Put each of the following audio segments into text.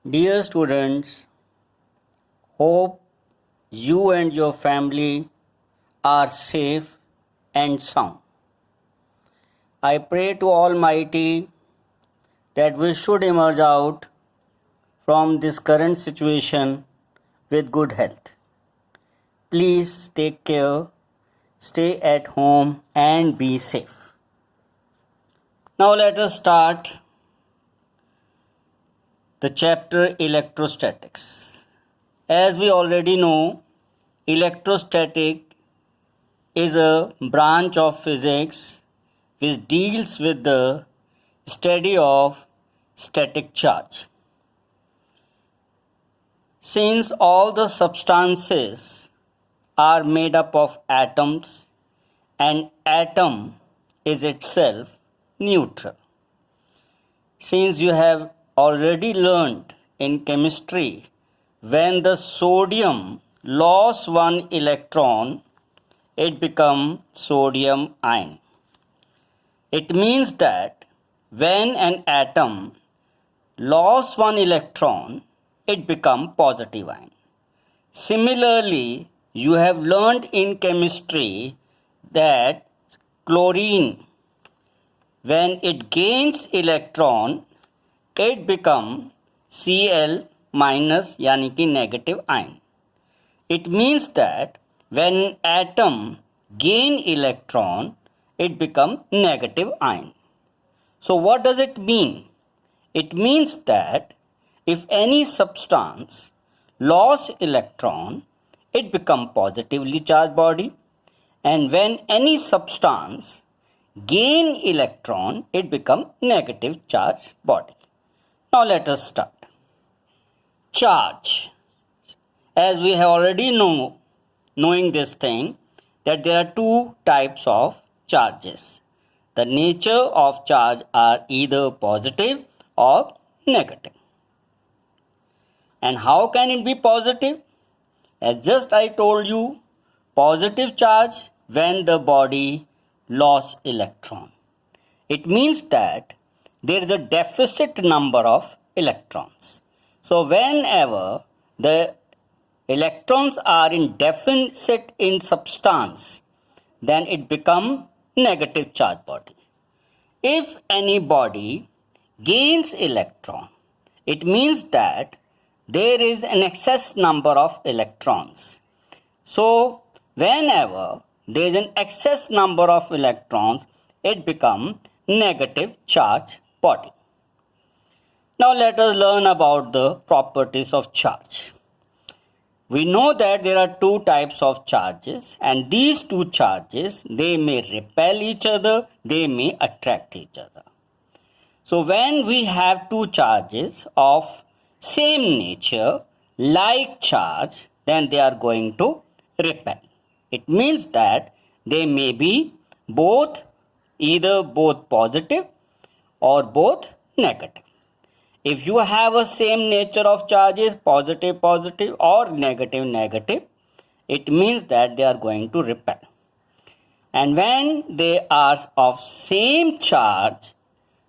Dear students, hope you and your family are safe and sound. I pray to Almighty that we should emerge out from this current situation with good health. Please take care, stay at home, and be safe. Now, let us start the chapter Electrostatics. As we already know, electrostatic is a branch of physics which deals with the study of static charge. Since all the substances are made up of atoms and atom is itself neutral. Since you have already learned in chemistry, when the sodium lost one electron, it becomes sodium ion. It means that when an atom lost one electron, it becomes positive ion. Similarly, you have learned in chemistry that chlorine, when it gains electron, it becomes Cl minus यानी कि negative ion. It means that when atom gain electron, it becomes negative ion. So what does it mean? It means that if any substance lost electron, it becomes positively charged body, and when any substance gain electron, it becomes negative charged body. Now let us start. Charge. As we have already knowing this thing, that there are two types of charges. The nature of charge are either positive or negative. And how can it be positive? As just I told you, positive charge when the body lost electron. It means that there is a deficit number of electrons. So whenever the electrons are in deficit in substance, then it becomes negative charge body. If any body gains electron, it means that there is an excess number of electrons. So whenever there is an excess number of electrons, it becomes negative charge body. Now let us learn about the properties of charge. We know that there are two types of charges, and these two charges, they may repel each other, they may attract each other. So when we have two charges of same nature, like charge, then they are going to repel. It means that they may be either both positive or both negative. If you have a same nature of charges, positive or negative, it means that they are going to repel. And when they are of same charge,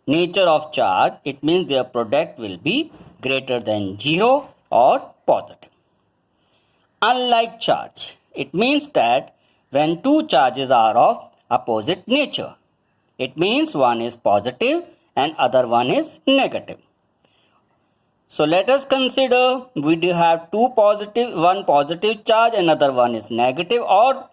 nature of charge, it means their product will be greater than 0 or positive. Unlike charge, it means that when two charges are of opposite nature, it means one is positive and other one is negative. So let us consider we do have one positive charge, another one is negative, or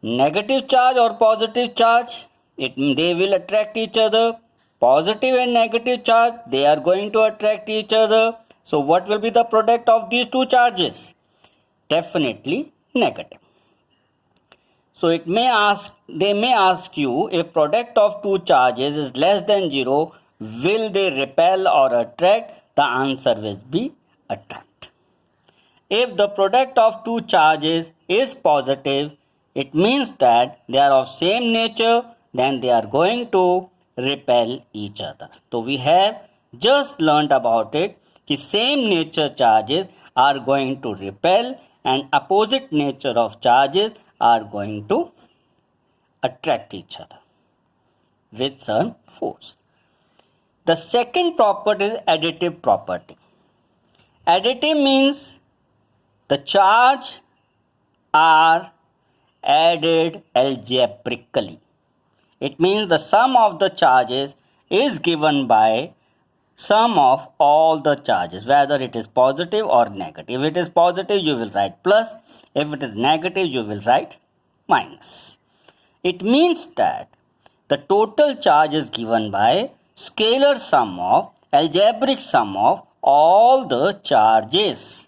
negative charge or positive charge. They will attract each other. Positive and negative charge, they are going to attract each other. So what will be the product of these two charges? Definitely negative. So they may ask you, if product of two charges is less than 0, will they repel or attract? The answer will be attract. If the product of two charges is positive, it means that they are of same nature, then they are going to repel each other. So we have just learnt about it, that same nature charges are going to repel and opposite nature of charges are going to attract each other with some force. The second property is additive property. Additive means the charge are added algebraically. It means the sum of the charges is given by sum of all the charges, whether it is positive or negative. If it is positive, you will write plus. If it is negative, you will write minus. It means that the total charge is given by scalar sum of algebraic sum of all the charges.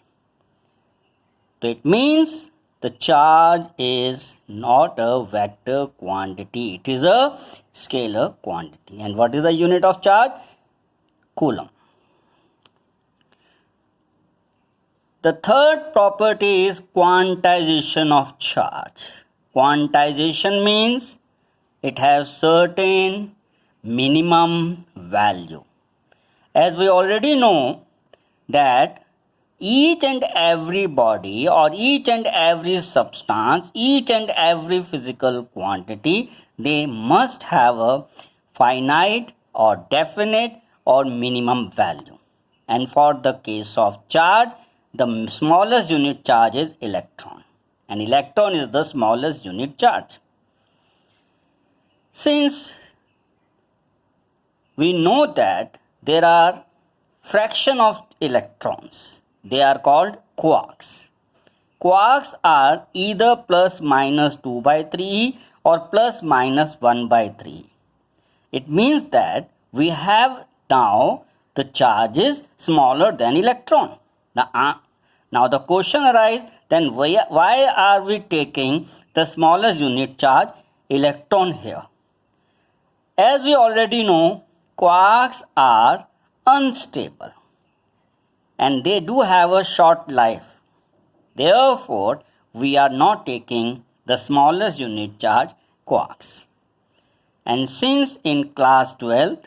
So it means the charge is not a vector quantity, it is a scalar quantity. And what is the unit of charge? Coulomb. The third property is quantization of charge. Quantization means it has certain minimum value. As we already know that each and every body or each and every substance, each and every physical quantity, they must have a finite or definite or minimum value. And for the case of charge, the smallest unit charge is electron. And electron is the smallest unit charge. Since we know that there are fraction of electrons, they are called quarks. Quarks are either plus minus 2 by 3 or plus minus 1 by 3. It means that we have now the charge is smaller than electron. Now the question arises, then why are we taking the smallest unit charge electron here? As we already know, quarks are unstable and they do have a short life. Therefore, we are not taking the smallest unit charge quarks. And since in class 12,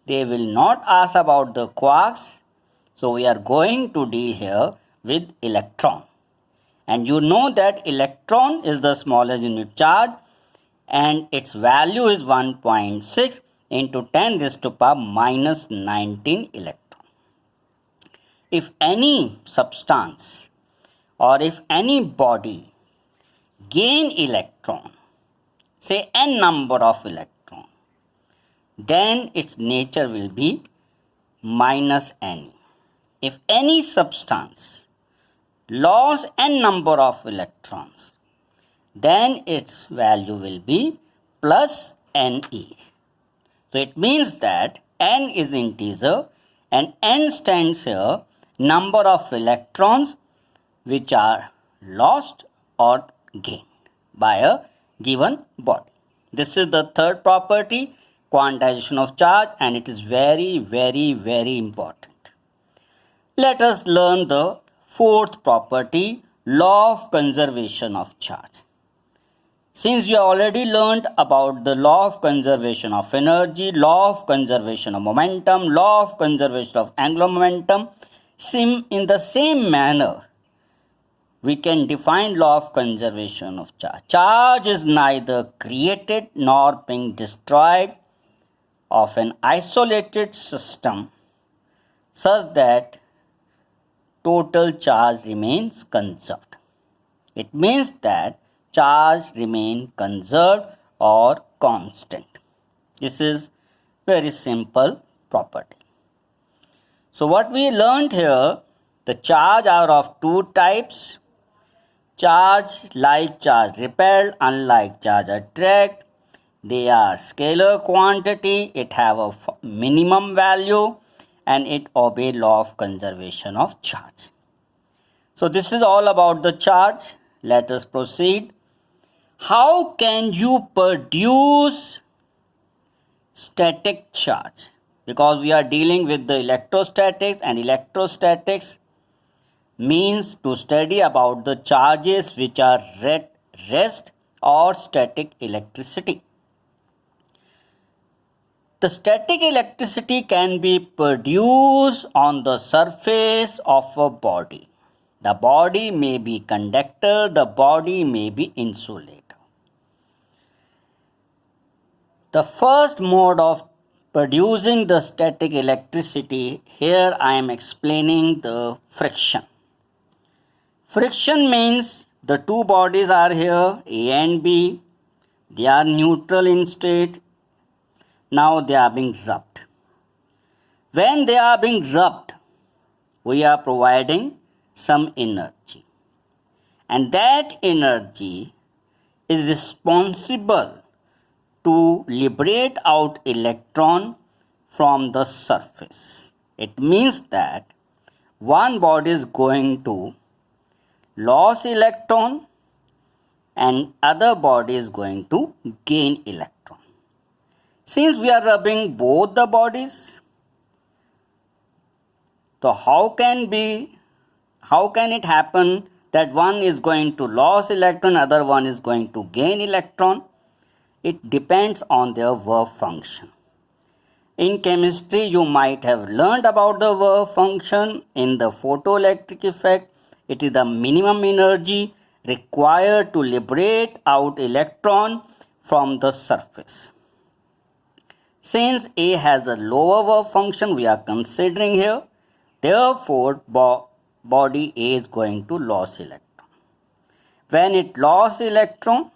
they will not ask about the quarks, so we are going to deal here with electron. And you know that electron is the smallest unit charge and its value is 1.6 into 10 raised to power minus 19 electron. If any substance or if any body gain electron, say n number of electron, then its nature will be minus n. If any substance lost n number of electrons, then its value will be plus Ne. So it means that n is integer and n stands here number of electrons which are lost or gained by a given body. This is the third property, quantization of charge, and it is very, very, very important. Let us learn the fourth property, law of conservation of charge. Since you already learned about the law of conservation of energy, law of conservation of momentum, law of conservation of angular momentum, in the same manner, we can define law of conservation of charge. Charge is neither created nor being destroyed of an isolated system such that total charge remains conserved. It means that charge remain conserved or constant. This is very simple property. So what we learned here, the charge are of two types. Charge like charge repelled, unlike charge attract. They are scalar quantity, it have a minimum value and it obey law of conservation of charge. So this is all about the charge. Let us proceed. How can you produce static charge? Because we are dealing with the electrostatics, and electrostatics means to study about the charges which are rest or static electricity. The static electricity can be produced on the surface of a body. The body may be conductor, the body may be insulator. The first mode of producing the static electricity, here I am explaining the friction. Friction means the two bodies are here, A and B. They are neutral in state. Now they are being rubbed. When they are being rubbed, we are providing some energy. And that energy is responsible to liberate out electron from the surface. It means that one body is going to lose electron and other body is going to gain electron. Since we are rubbing both the bodies, so how can it happen that one is going to lose electron, other one is going to gain electron? It depends on their wave function. In chemistry, you might have learned about the wave function. In the photoelectric effect, it is the minimum energy required to liberate out electron from the surface. Since A has a lower wave function we are considering here, therefore body A is going to lose electron. When it loses electron,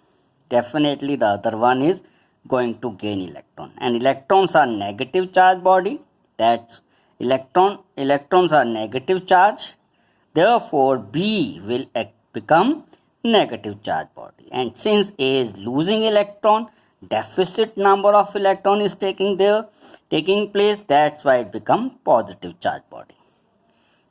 definitely the other one is going to gain electron. And electrons are negative charge body. That's electrons are negative charge. Therefore, B will become negative charge body. And since A is losing electron, deficit number of electron is taking place. That's why it becomes positive charge body.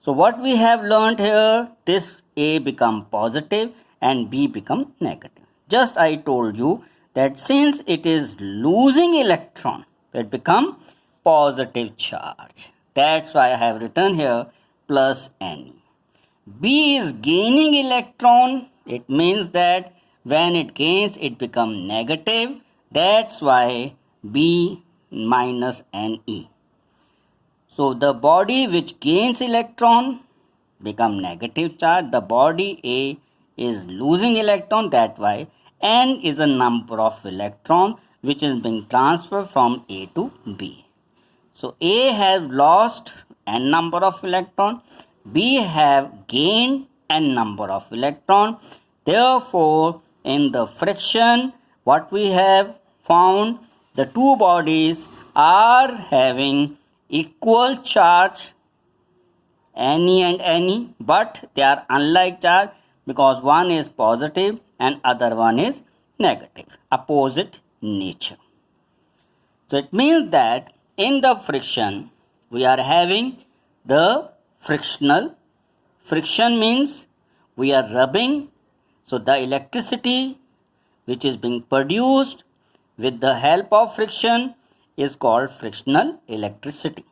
So what we have learned here, this A become positive and B become negative. Just I told you that since it is losing electron, it become positive charge. That's why I have written here plus Ne. B is gaining electron. It means that when it gains, it becomes negative. That's why B minus Ne. So the body which gains electron become negative charge. The body A is losing electron. That's why N is the number of electrons which is being transferred from A to B. So A has lost N number of electrons. B have gained N number of electrons. Therefore, in the friction, what we have found, the two bodies are having equal charge, Ne and Ne, but they are unlike charge because one is positive and other one is negative, opposite nature. So it means that in the friction, we are having the frictional. Friction means we are rubbing. So the electricity which is being produced with the help of friction is called frictional electricity.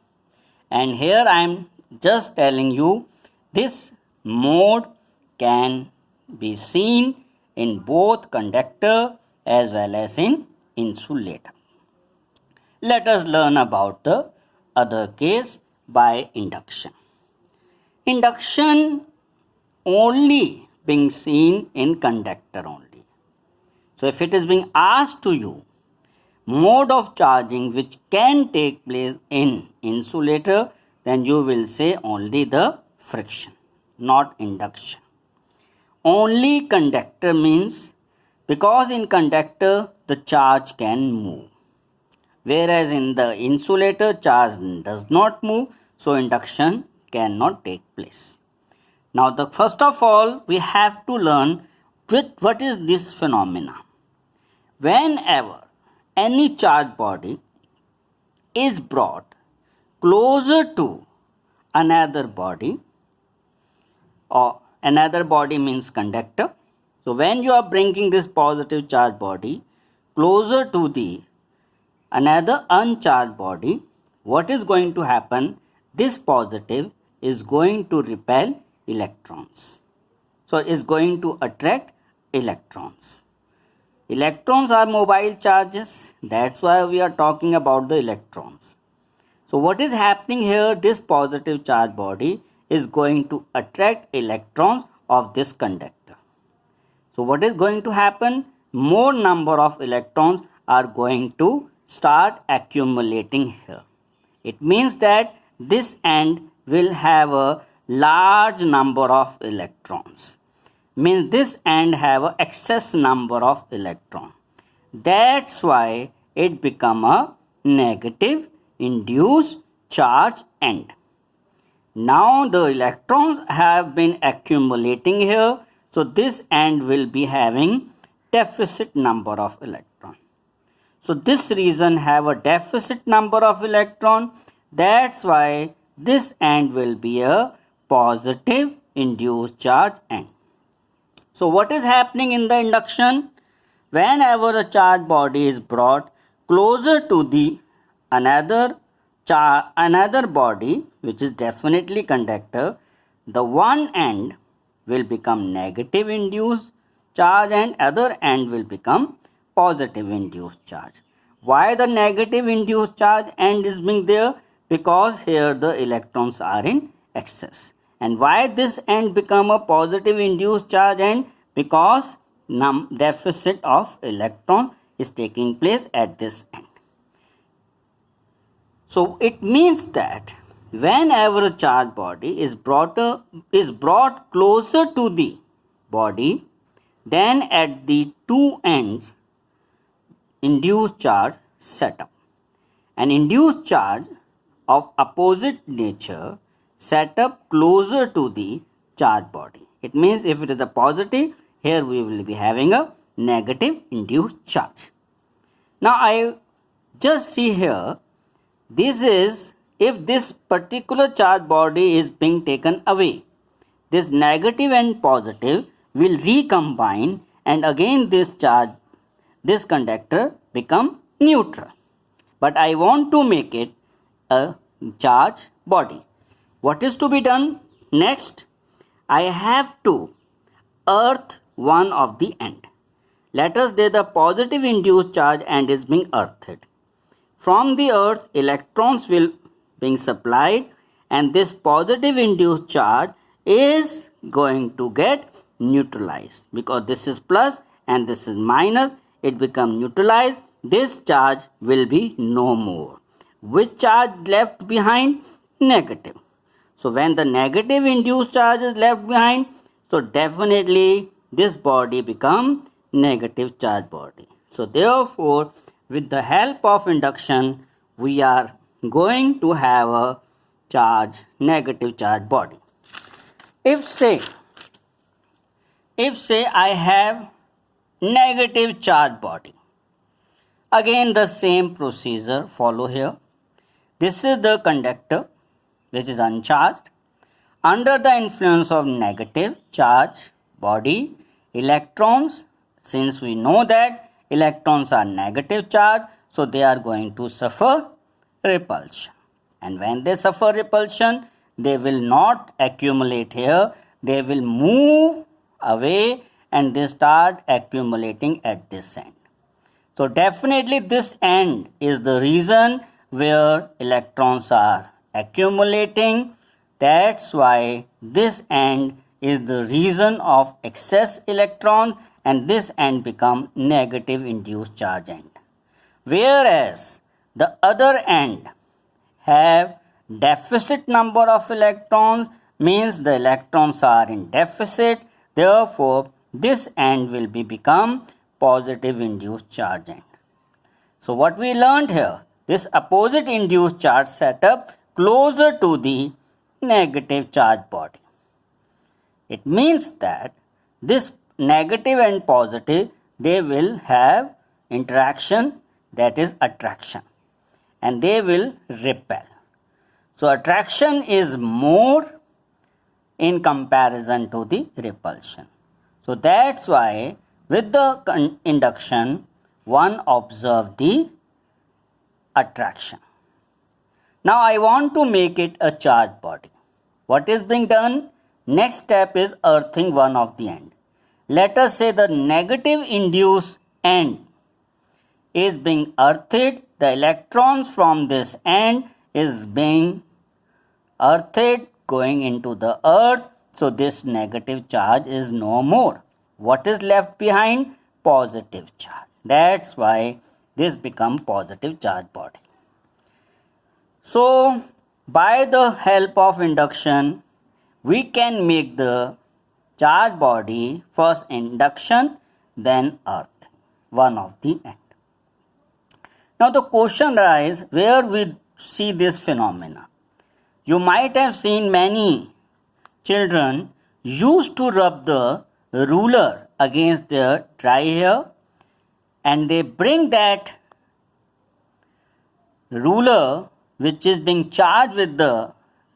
And here I am just telling you this mode can be seen in both conductor as well as in insulator. Let us learn about the other case by induction. Induction only being seen in conductor only. So if it is being asked to you mode of charging which can take place in insulator, then you will say only the friction, not induction. Only conductor means because in conductor the charge can move, whereas in the insulator charge does not move, so induction cannot take place. Now first of all we have to learn what is this phenomena. Whenever any charged body is brought closer to another body, or another body means conductor. So when you are bringing this positive charged body closer to the another uncharged body, what is going to happen? This positive is going to repel electrons. So it is going to attract electrons. Electrons are mobile charges. That's why we are talking about the electrons. So what is happening here? This positive charge body is going to attract electrons of this conductor. So what is going to happen? More number of electrons are going to start accumulating here. It means that this end will have a large number of electrons. Means this end have a excess number of electron. That's why it become a negative induced charge end. Now the electrons have been accumulating here, so this end will be having deficit number of electron. So this region have a deficit number of electron. That's why this end will be a positive induced charge end. So what is happening in the induction? Whenever a charged body is brought closer to the another body, which is definitely conductor, the one end will become negative induced charge and other end will become positive induced charge. Why the negative induced charge end is being there? Because here the electrons are in excess. And why this end become a positive induced charge end? Because deficit of electron is taking place at this end. So it means that whenever a charged body is brought closer to the body, then at the two ends induced charge set up. An induced charge of opposite nature set up closer to the charged body. It means if it is a positive, here we will be having a negative induced charge. Now I just see here, this is if this particular charged body is being taken away, this negative and positive will recombine and again this conductor become neutral. But I want to make it a charged body. What is to be done? Next, I have to earth one of the end. Let us say the positive induced charge end is being earthed. From the earth, electrons will being supplied and this positive induced charge is going to get neutralized because this is plus and this is minus. It becomes neutralized. This charge will be no more. Which charge left behind? Negative. So when the negative induced charge is left behind, so definitely this body become negative charge body. So therefore, with the help of induction, we are going to have a negative charge body. If say I have negative charge body, again the same procedure follow here. This is the conductor which is uncharged. Under the influence of negative charge body, electrons, since we know that electrons are negative charge, so they are going to suffer repulsion. And when they suffer repulsion, they will not accumulate here. They will move away and they start accumulating at this end. So definitely this end is the reason where electrons are accumulating. That's why this end is the reason of excess electron and this end become negative induced charge end. Whereas the other end have deficit number of electrons, means the electrons are in deficit. Therefore, this end will become positive induced charge end. So what we learned here, this opposite induced charge setup closer to the negative charge body. It means that this negative and positive, they will have interaction, that is attraction, and they will repel. So attraction is more in comparison to the repulsion. So that's why with the induction, one observe the attraction. Now I want to make it a charged body. What is being done? Next step is earthing one of the end. Let us say the negative induced end is being earthed. The electrons from this end is being earthed going into the earth. So this negative charge is no more. What is left behind? Positive charge. That's why this become positive charge body. So by the help of induction, we can make the charge body first induction, then earth, one of the end. Now the question arises, where we see this phenomena? You might have seen many children used to rub the ruler against their dry hair, and they bring that ruler which is being charged with the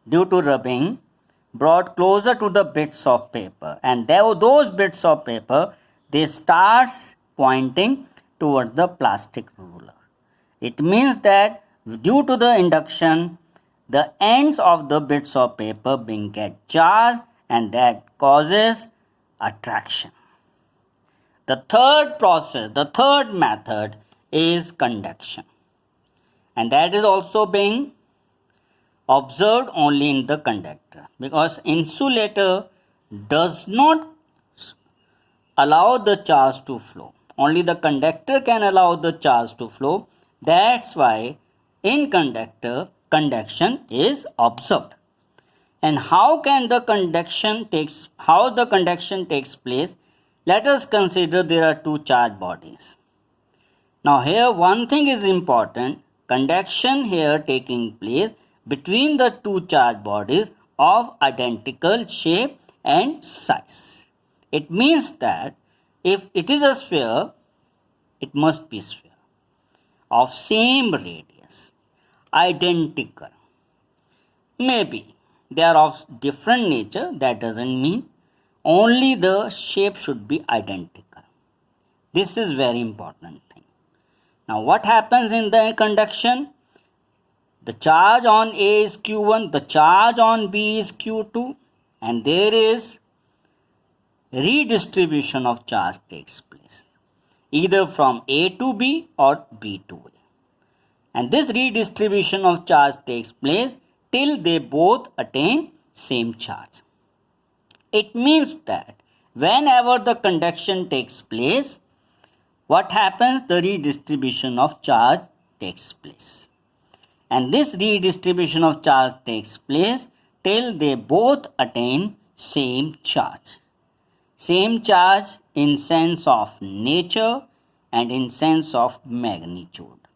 due to rubbing brought closer to the bits of paper, and those bits of paper, they starts pointing towards the plastic ruler. It means that due to the induction, the ends of the bits of paper being get charged, and that causes attraction. The third process, the third method is conduction, and that is also being observed only in the conductor, because insulator does not allow the charge to flow. Only the conductor can allow the charge to flow. That's why in conductor, conduction is observed. And how the conduction takes place? Let us consider there are two charge bodies. Now here one thing is important, conduction here taking place between the two charge bodies of identical shape and size. It means that if it is a sphere, it must be sphere of same radius, identical. Maybe they are of different nature, that doesn't mean, only the shape should be identical. This is very important thing. Now what happens in the conduction? The charge on A is Q1, the charge on B is Q2, and there is redistribution of charge takes place, either from A to B or B to A. And this redistribution of charge takes place till they both attain same charge. It means that whenever the conduction takes place, what happens? The redistribution of charge takes place. And this redistribution of charge takes place till they both attain same charge. Same charge in sense of nature and in sense of magnitude.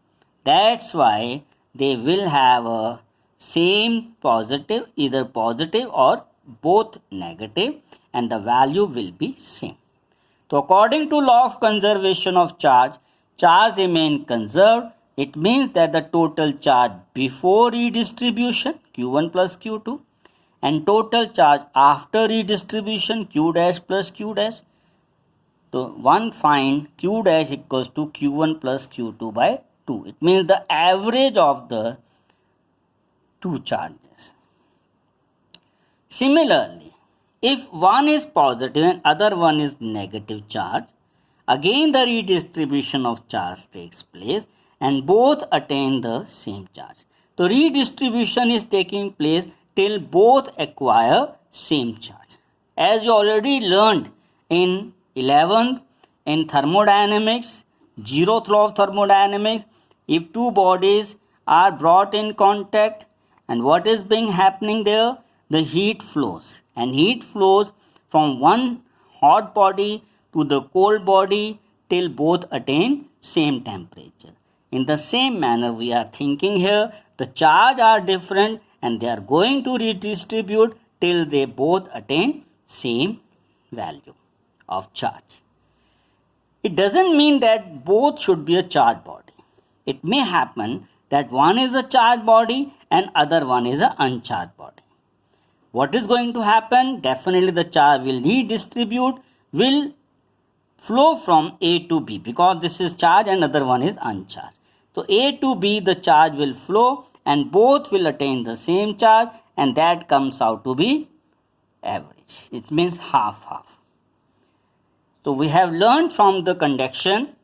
That's why they will have a same positive, either positive or both negative, and the value will be same. So according to law of conservation of charge, charge remain conserved. It means that the total charge before redistribution, Q1 plus Q2, and total charge after redistribution, Q dash plus Q dash. So one find Q dash equals to Q1 plus Q2 by 2. It means the average of the two charges. Similarly, if one is positive and other one is negative charge, again the redistribution of charge takes place and both attain the same charge. So redistribution is taking place till both acquire same charge. As you already learned in 11th in thermodynamics, zeroth law of thermodynamics, if two bodies are brought in contact, and what is being happening there? The heat flows, and heat flows from one hot body to the cold body till both attain same temperature. In the same manner we are thinking here, the charge are different and they are going to redistribute till they both attain same value of charge. It doesn't mean that both should be a charged body. It may happen that one is a charged body and other one is an uncharged body. What is going to happen? Definitely the charge will redistribute, will flow from A to B, because this is charged and other one is uncharged. So A to B the charge will flow and both will attain the same charge, and that comes out to be average. It means half-half. So we have learned from the conduction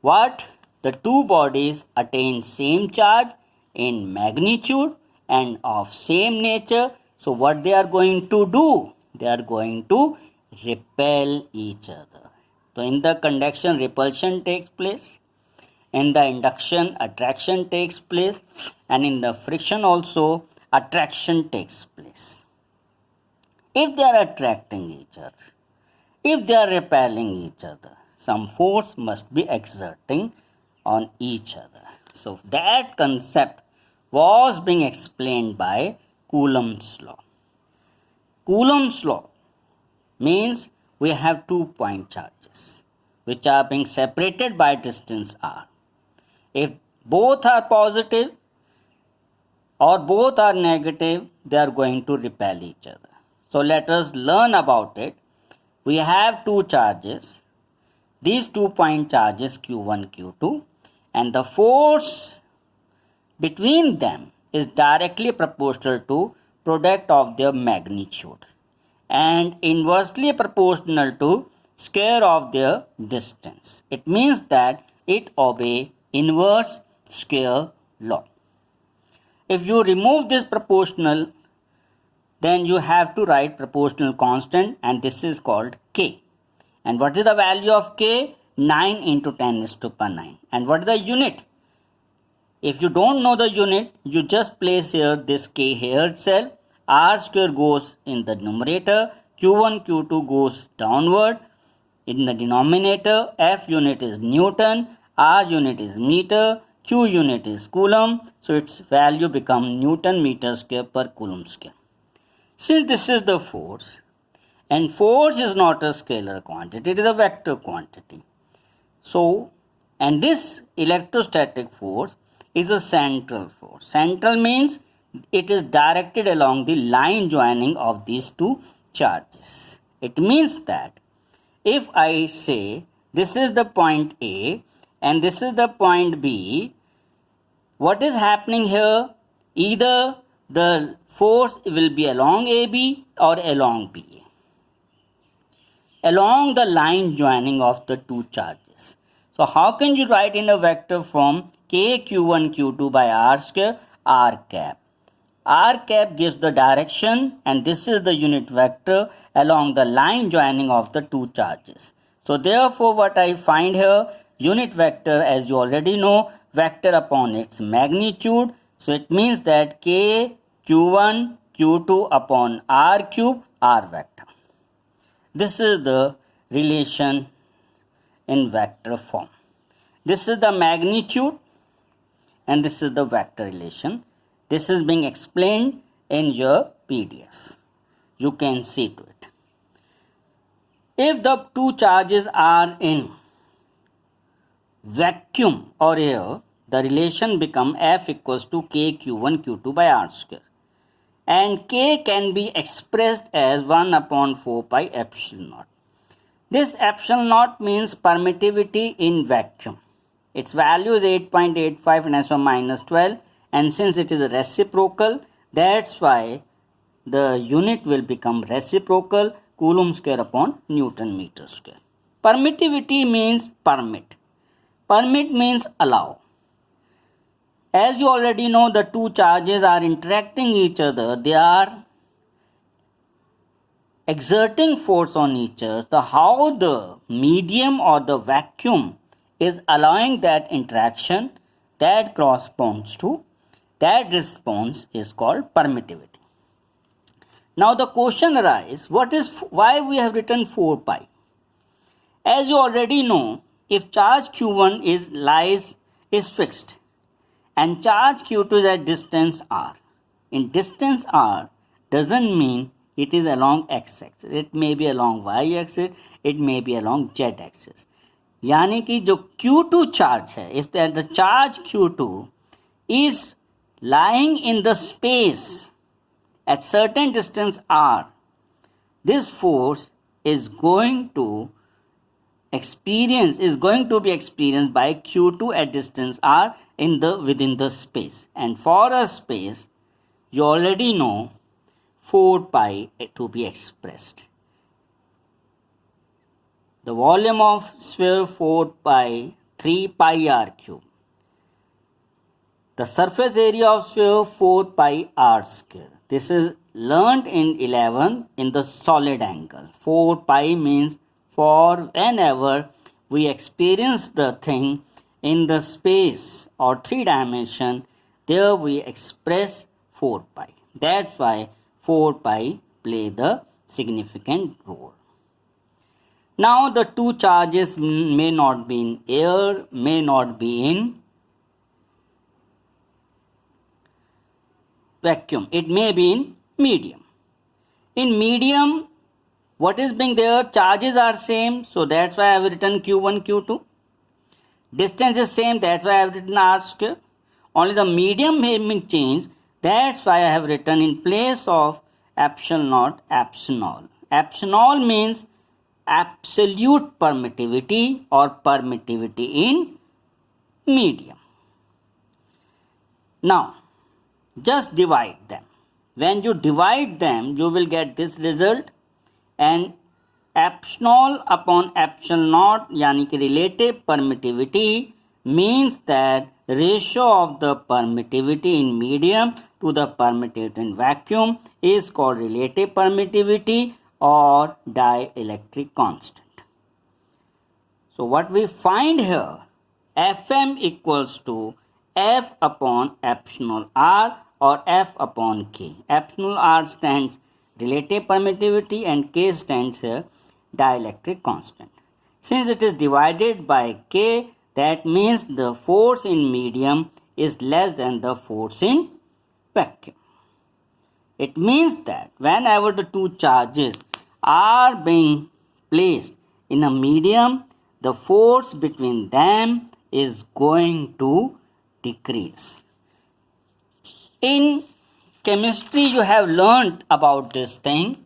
what the two bodies attain same charge in magnitude and of same nature. So what they are going to do? They are going to repel each other. So in the conduction, repulsion takes place. In the induction, attraction takes place, and in the friction also, attraction takes place. If they are attracting each other, if they are repelling each other, some force must be exerting on each other. So that concept was being explained by Coulomb's law. Coulomb's law means we have 2-point charges which are being separated by distance r. If both are positive or both are negative, they are going to repel each other. So let us learn about it. We have two charges. These 2-point charges Q1, Q2, and the force between them is directly proportional to product of their magnitude and inversely proportional to square of their distance. It means that it obeys inverse square law. If you remove this proportional, then you have to write proportional constant, and this is called K. And what is the value of K? 9 into 10 raised to power 9. And what is the unit? If you don't know the unit, you just place here this K here itself. R square goes in the numerator, Q1, Q2 goes downward. In the denominator, F unit is Newton, R unit is meter, Q unit is Coulomb. So its value becomes Newton meter square per Coulomb square. Since this is the force, and force is not a scalar quantity, it is a vector quantity. So, and this electrostatic force is a central force. Central means it is directed along the line joining of these two charges. It means that if I say this is the point A and this is the point B, what is happening here? Either the force will be along AB or along BA, along the line joining of the two charges. So how can you write in a vector form K Q1 Q2 by R square R cap? R cap gives the direction, and this is the unit vector along the line joining of the two charges. So therefore what I find here, unit vector, as you already know, vector upon its magnitude. So it means that K Q1 Q2 upon R cube R vector. This is the relation in vector form. This is the magnitude and this is the vector relation. This is being explained in your PDF. You can see to it. If the two charges are in vacuum or air, the relation becomes F equals to K Q1 Q2 by R square. And K can be expressed as 1 upon 4 pi epsilon naught. This epsilon naught means permittivity in vacuum. Its value is 8.85 and so minus 12, and since it is reciprocal, that's why the unit will become reciprocal, Coulomb square upon Newton meter square. Permittivity means permit. Permit means allow. As you already know, the two charges are interacting each other. They are exerting force on each other. So how the medium or the vacuum is allowing that interaction, that corresponds to, that response is called permittivity. Now the question arises, why we have written 4 pi? As you already know, if charge Q1 is fixed and charge Q2 is at distance r, in distance r doesn't mean it is along x-axis. It may be along y-axis, it may be along z-axis. यानी कि जो Q2 charge है, if the charge Q2 is lying in the space at certain distance r, this force is going to be experienced by Q2 at distance r within the space. And for a space, you already know 4 pi to be expressed. The volume of sphere 4 pi 3 pi r cube. The surface area of sphere 4 pi r square. This is learnt in 11 in the solid angle. 4 pi means for whenever we experience the thing in the space or 3 dimension, there we express 4 pi. That's why 4 pi play the significant role. Now the two charges may not be in air, may not be in vacuum. It may be in medium. In medium, what is being there? Charges are same, so that's why I have written Q1, Q2. Distance is same, that's why I have written R square. Only the medium may be changed, that's why I have written in place of epsilon naught, epsilon. Epsilon means absolute permittivity or permittivity in medium. Now, just divide them. When you divide them, you will get this result, and epsilon upon epsilon naught यानी कि relative permittivity means that ratio of the permittivity in medium to the permittivity in vacuum is called relative permittivity or dielectric constant. So what we find here, Fm equals to F upon epsilon R or F upon K. Epsilon R stands relative permittivity and K stands here dielectric constant. Since it is divided by K, that means the force in medium is less than the force in vacuum. It means that whenever the two charges are being placed in a medium, the force between them is going to decrease. In chemistry, you have learned about this thing.